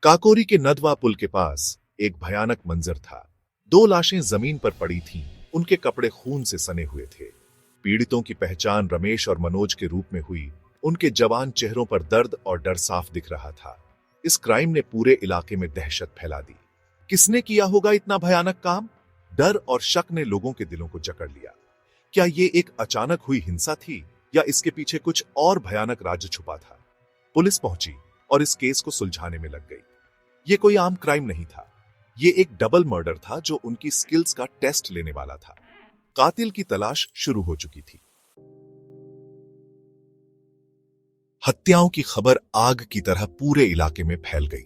काकोरी के नदवा पुल के पास एक भयानक मंजर था। दो लाशें जमीन पर पड़ी थीं, उनके कपड़े खून से सने हुए थे। पीड़ितों की पहचान रमेश और मनोज के रूप में हुई। उनके जवान चेहरों पर दर्द और डर साफ दिख रहा था। इस क्राइम ने पूरे इलाके में दहशत फैला दी। किसने किया होगा इतना भयानक काम? डर और शक ने लोगों के दिलों को जकड़ लिया। क्या ये एक अचानक हुई हिंसा थी या इसके पीछे कुछ और भयानक राज छुपा था? पुलिस पहुंची और इस केस को सुलझाने में लग गई। ये कोई आम क्राइम नहीं था, ये एक डबल मर्डर था जो उनकी स्किल्स का टेस्ट लेने वाला था। कातिल की तलाश शुरू हो चुकी थी। हत्याओं की खबर आग की तरह पूरे इलाके में फैल गई।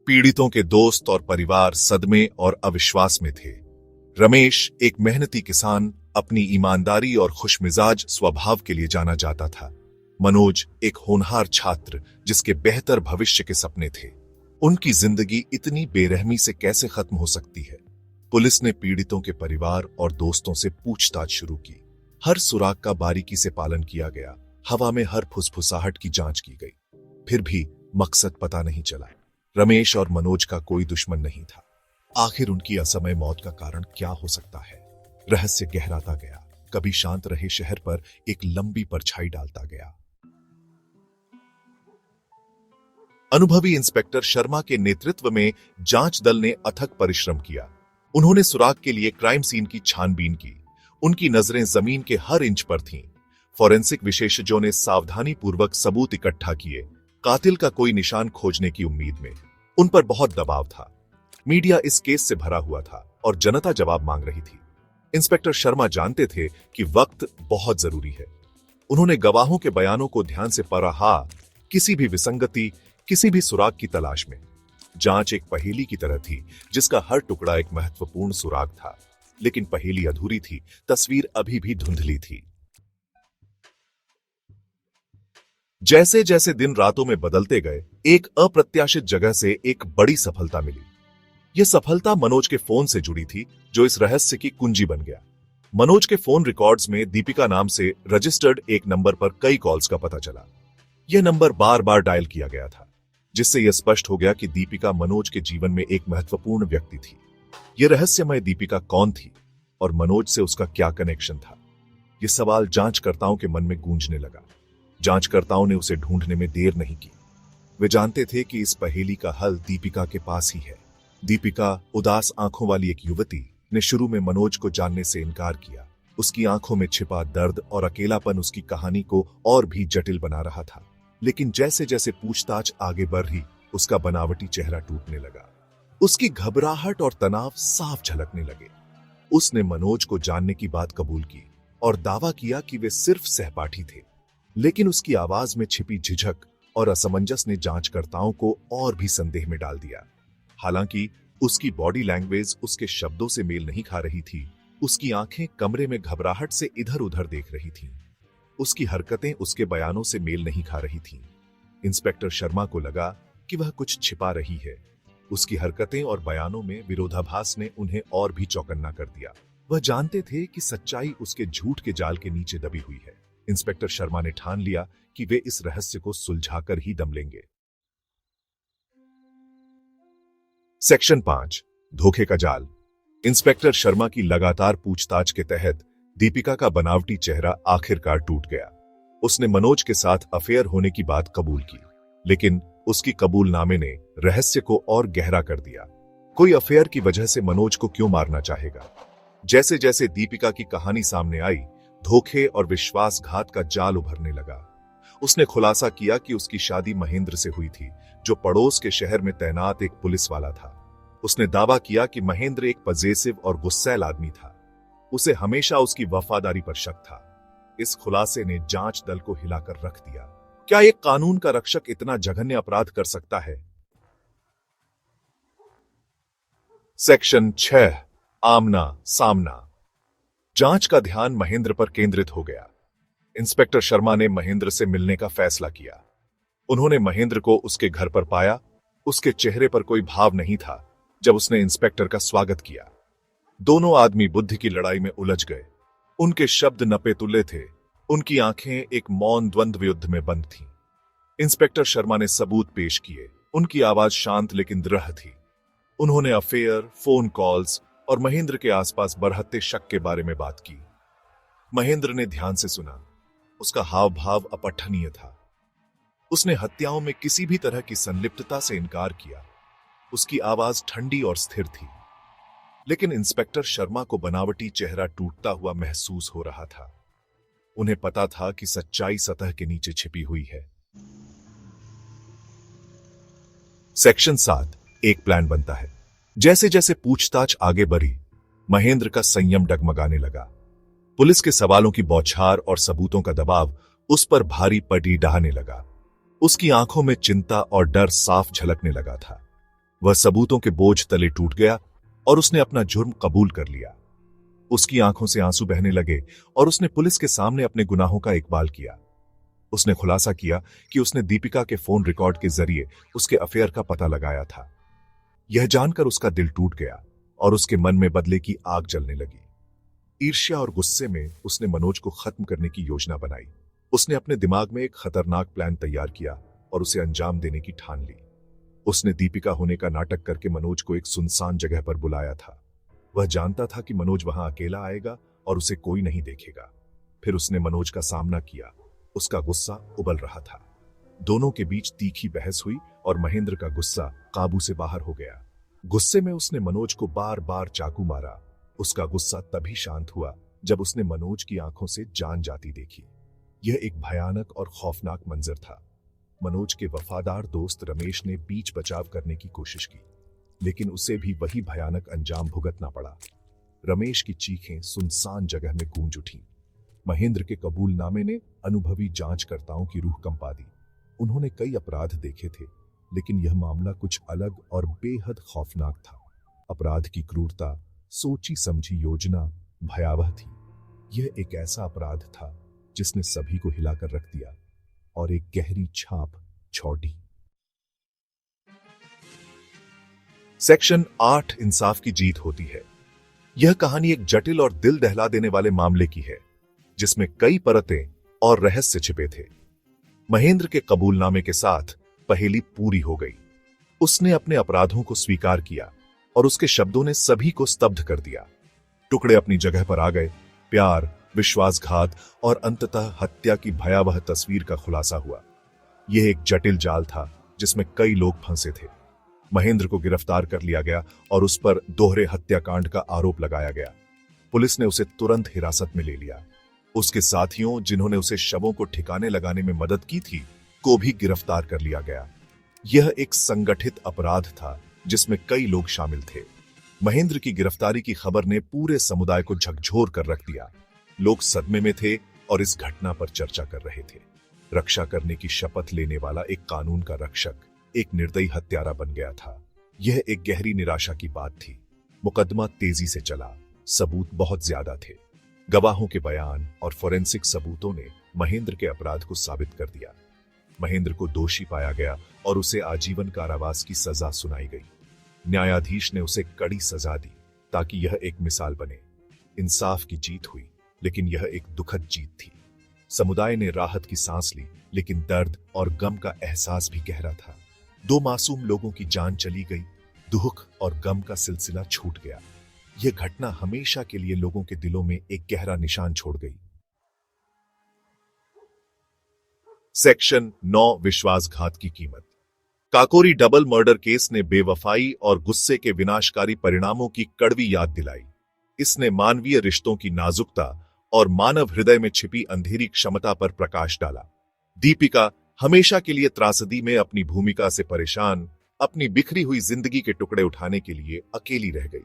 पीड़ितों के दोस्त और परिवार सदमे और अविश्वास में थे। रमेश, एक मेहनती किसान, अपनी ईमानदारी और खुशमिजाज स्वभाव के लिए जाना जाता था। मनोज, एक होनहार छात्र जिसके बेहतर भविष्य के सपने थे। उनकी जिंदगी इतनी बेरहमी से कैसे खत्म हो सकती है? पुलिस ने पीड़ितों के परिवार और दोस्तों से पूछताछ शुरू की। हर सुराग का बारीकी से पालन किया गया। हवा में हर फुसफुसाहट की जांच की गई। फिर भी मकसद पता नहीं चला। रमेश और मनोज का कोई दुश्मन नहीं था। आखिर उनकी असमय मौत का कारण क्या हो सकता है? रहस्य गहराता गया। कभी शांत रहे शहर पर एक लंबी परछाई डालता गया। अनुभवी इंस्पेक्टर शर्मा के नेतृत्व में जांच दल ने अथक परिश्रम किया। उन्होंने सुराग के लिए क्राइम सीन की छानबीन की। उनकी नजरें जमीन के हर इंच पर थीं। फॉरेंसिक विशेषज्ञों ने सावधानी पूर्वक सबूत इकट्ठा किए। कातिल का कोई निशान खोजने की उम्मीद में उन पर बहुत दबाव था। मीडिया इस केस से भरा हुआ था और जनता जवाब मांग रही थी। इंस्पेक्टर शर्मा जानते थे कि वक्त बहुत जरूरी है। उन्होंने गवाहों के बयानों को ध्यान से पढ़ा, किसी भी विसंगति, किसी भी सुराग की तलाश में। जांच एक पहेली की तरह थी जिसका हर टुकड़ा एक महत्वपूर्ण सुराग था। लेकिन पहेली अधूरी थी, तस्वीर अभी भी धुंधली थी। जैसे जैसे दिन रातों में बदलते गए, एक अप्रत्याशित जगह से एक बड़ी सफलता मिली। यह सफलता मनोज के फोन से जुड़ी थी, जो इस रहस्य की कुंजी बन गया। मनोज के फोन रिकॉर्ड्स में दीपिका नाम से रजिस्टर्ड एक नंबर पर कई कॉल्स का पता चला। यह नंबर बार बार डायल किया गया था, जिससे यह स्पष्ट हो गया कि दीपिका मनोज के जीवन में एक महत्वपूर्ण व्यक्ति थी। यह रहस्यमय दीपिका कौन थी और मनोज से उसका क्या कनेक्शन था? यह सवाल जांचकर्ताओं के मन में गूंजने लगा। जांचकर्ताओं ने उसे ढूंढने में देर नहीं की। वे जानते थे कि इस पहेली का हल दीपिका के पास ही है। दीपिका, उदास आंखों वाली एक युवती, ने शुरू में मनोज को जानने से इनकार किया। उसकी आंखों में छिपा दर्द और अकेलापन उसकी कहानी को और भी जटिल बना रहा था। लेकिन जैसे जैसे पूछताछ आगे बढ़ रही, उसका बनावटी चेहरा टूटने लगा। उसकी घबराहट और तनाव साफ झलकने लगे। उसने मनोज को जानने की बात कबूल की और दावा किया कि वे सिर्फ सहपाठी थे। लेकिन उसकी आवाज में छिपी झिझक और असमंजस ने जांचकर्ताओं को और भी संदेह में डाल दिया। हालांकि उसकी बॉडी लैंग्वेज उसके शब्दों से मेल नहीं खा रही थी। उसकी आंखें कमरे में घबराहट से इधर उधर देख रही थीं। उसकी हरकतें उसके बयानों से मेल नहीं खा रही थीं। इंस्पेक्टर शर्मा को लगा कि वह कुछ छिपा रही है। उसकी हरकतें और बयानों में विरोधाभास ने उन्हें और भी चौकन्ना कर दिया। वह जानते थे कि सच्चाई उसके झूठ के जाल के नीचे दबी हुई है। इंस्पेक्टर शर्मा ने ठान लिया कि वे इस रहस्य को सुलझाकर ही दम लेंगे। सेक्शन 5, धोखे का जाल। इंस्पेक्टर शर्मा की लगातार पूछताछ के तहत दीपिका का बनावटी चेहरा आखिरकार टूट गया। उसने मनोज के साथ अफेयर होने की बात कबूल की, लेकिन उसकी कबूलनामे ने रहस्य को और गहरा कर दिया। कोई अफेयर की वजह से मनोज को क्यों मारना चाहेगा? जैसे जैसे दीपिका की कहानी सामने आई, धोखे और विश्वासघात का जाल उभरने लगा। उसने खुलासा किया कि उसकी शादी महेंद्र से हुई थी, जो पड़ोस के शहर में तैनात एक पुलिस वाला था। उसने दावा किया कि महेंद्र एक पजेसिव और गुस्सैल आदमी था। उसे हमेशा उसकी वफादारी पर शक था। इस खुलासे ने जांच दल को हिलाकर रख दिया। क्या एक कानून का रक्षक इतना जघन्य अपराध कर सकता है? सेक्शन 6, आमना सामना। जांच का ध्यान महेंद्र पर केंद्रित हो गया। इंस्पेक्टर शर्मा ने महेंद्र से मिलने का फैसला किया। उन्होंने महेंद्र को उसके घर पर पाया। उसके चेहरे पर कोई भाव नहीं था जब उसने इंस्पेक्टर का स्वागत किया। दोनों आदमी बुद्धि की लड़ाई में उलझ गए। उनके शब्द नपे तुले थे। उनकी आंखें एक मौन द्वंद्व युद्ध में बंद थीं। इंस्पेक्टर शर्मा ने सबूत पेश किए, उनकी आवाज शांत लेकिन दृढ़ थी। उन्होंने अफेयर, फोन कॉल्स और महेंद्र के आसपास बरहत्ते शक के बारे में बात की। महेंद्र ने ध्यान से सुना। उसका हाव भाव अपठनीय था। उसने हत्याओं में किसी भी तरह की संलिप्तता से इनकार किया। उसकी आवाज ठंडी और स्थिर थी। लेकिन इंस्पेक्टर शर्मा को बनावटी चेहरा टूटता हुआ महसूस हो रहा था। उन्हें पता था कि सच्चाई सतह के नीचे छिपी हुई है। सेक्शन 7 एक प्लान बनता है। जैसे जैसे पूछताछ आगे बढ़ी, महेंद्र का संयम डगमगाने लगा। पुलिस के सवालों की बौछार और सबूतों का दबाव उस पर भारी पड़ी डहाने लगा। उसकी आंखों में चिंता और डर साफ झलकने लगा था। वह सबूतों के बोझ तले टूट गया और उसने अपना जुर्म कबूल कर लिया। उसकी आंखों से आंसू बहने लगे और उसने पुलिस के सामने अपने गुनाहों का इकबाल किया। उसने खुलासा किया कि उसने दीपिका के फोन रिकॉर्ड के जरिए उसके अफेयर का पता लगाया था। यह जानकर उसका दिल टूट गया और उसके मन में बदले की आग जलने लगी। ईर्ष्या और गुस्से में उसने मनोज को खत्म करने की योजना बनाई। उसने अपने दिमाग में एक खतरनाक प्लान तैयार किया और उसे अंजाम देने की ठान ली। उसने दीपिका होने का नाटक करके मनोज को एक सुनसान जगह पर बुलाया था। वह जानता था कि मनोज वहां अकेला आएगा और उसे कोई नहीं देखेगा। फिर उसने मनोज का सामना किया। उसका गुस्सा उबल रहा था। दोनों के बीच तीखी बहस हुई और महेंद्र का गुस्सा काबू से बाहर हो गया। गुस्से में उसने मनोज को बार बार चाकू मारा। उसका गुस्सा तभी शांत हुआ जब उसने मनोज की आंखों से जान जाती देखी। यह एक भयानक और खौफनाक मंजर था। मनोज के वफादार दोस्त रमेश ने बीच बचाव करने की कोशिश की, लेकिन उसे भी वही भयानक अंजाम भुगतना पड़ा। रमेश की चीखें सुनसान जगह में गूंज उठी। महेंद्र के कबूलनामे ने अनुभवी जांचकर्ताओं की रूह कंपा दी। उन्होंने कई अपराध देखे थे, लेकिन यह मामला कुछ अलग और बेहद खौफनाक था। अपराध की क्रूरता, सोची समझी योजना भयावह थी। यह एक ऐसा अपराध था जिसने सभी को हिलाकर रख दिया और एक गहरी छाप छोड़ दी। सेक्शन 8 इंसाफ की जीत होती है। यह कहानी एक जटिल और दिल दहला देने वाले मामले की है, जिसमें कई परतें और रहस्य छिपे थे। महेंद्र के कबूलनामे के साथ पहेली पूरी हो गई। उसने अपने अपराधों को स्वीकार किया और उसके शब्दों ने सभी को स्तब्ध कर दिया। टुकड़े अपनी जगह पर आ गए। प्यार, विश्वासघात और अंततः हत्या की भयावह तस्वीर का खुलासा हुआ। यह एक जटिल जाल था जिसमें कई लोग फंसे थे। महेंद्र को गिरफ्तार कर लिया गया और उस पर दोहरे हत्याकांड का आरोप लगाया गया। पुलिस ने उसे तुरंत हिरासत में ले लिया। उसके साथियों, जिन्होंने उसे शवों को ठिकाने लगाने में मदद की थी, को भी गिरफ्तार कर लिया गया। यह एक संगठित अपराध था जिसमें कई लोग शामिल थे। महेंद्र की गिरफ्तारी की खबर ने पूरे समुदाय को झकझोर कर रख दिया। लोग सदमे में थे और इस घटना पर चर्चा कर रहे थे। रक्षा करने की शपथ लेने वाला एक कानून का रक्षक एक निर्दयी हत्यारा बन गया था। यह एक गहरी निराशा की बात थी। मुकदमा तेजी से चला। सबूत बहुत ज्यादा थे। गवाहों के बयान और फोरेंसिक सबूतों ने महेंद्र के अपराध को साबित कर दिया। महेंद्र को दोषी पाया गया और उसे आजीवन कारावास की सजा सुनाई गई। न्यायाधीश ने उसे कड़ी सजा दी ताकि यह एक मिसाल बने। इंसाफ की जीत हुई, लेकिन यह एक दुखद जीत थी। समुदाय ने राहत की सांस ली, लेकिन दर्द और गम का एहसास भी गहरा था। 2 मासूम लोगों की जान चली गई। दुख और गम का सिलसिला छूट गया। यह घटना हमेशा के लिए लोगों के दिलों में एक गहरा निशान छोड़ गई। सेक्शन 9 विश्वासघात की कीमत। काकोरी डबल मर्डर केस ने बेवफाई और गुस्से के विनाशकारी परिणामों की कड़वी याद दिलाई। इसने मानवीय रिश्तों की नाजुकता और मानव हृदय में छिपी अंधेरी क्षमता पर प्रकाश डाला। दीपिका हमेशा के लिए त्रासदी में अपनी भूमिका से परेशान, अपनी बिखरी हुई जिंदगी के टुकड़े उठाने के लिए अकेली रह गई।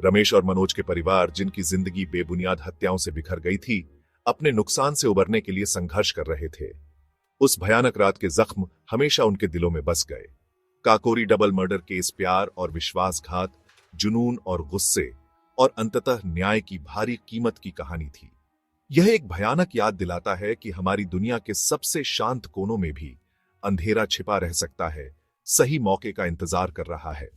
रमेश और मनोज के परिवार, जिनकी जिंदगी बेबुनियाद हत्याओं से बिखर गई थी, अपने नुकसान से उबरने के लिए संघर्ष कर रहे थे। उस भयानक रात के जख्म हमेशा उनके दिलों में बस गए। काकोरी डबल मर्डर केस प्यार और विश्वासघात, जुनून और गुस्से और अंततः न्याय की भारी कीमत की कहानी थी। यह एक भयानक याद दिलाता है कि हमारी दुनिया के सबसे शांत कोनों में भी अंधेरा छिपा रह सकता है, सही मौके का इंतजार कर रहा है।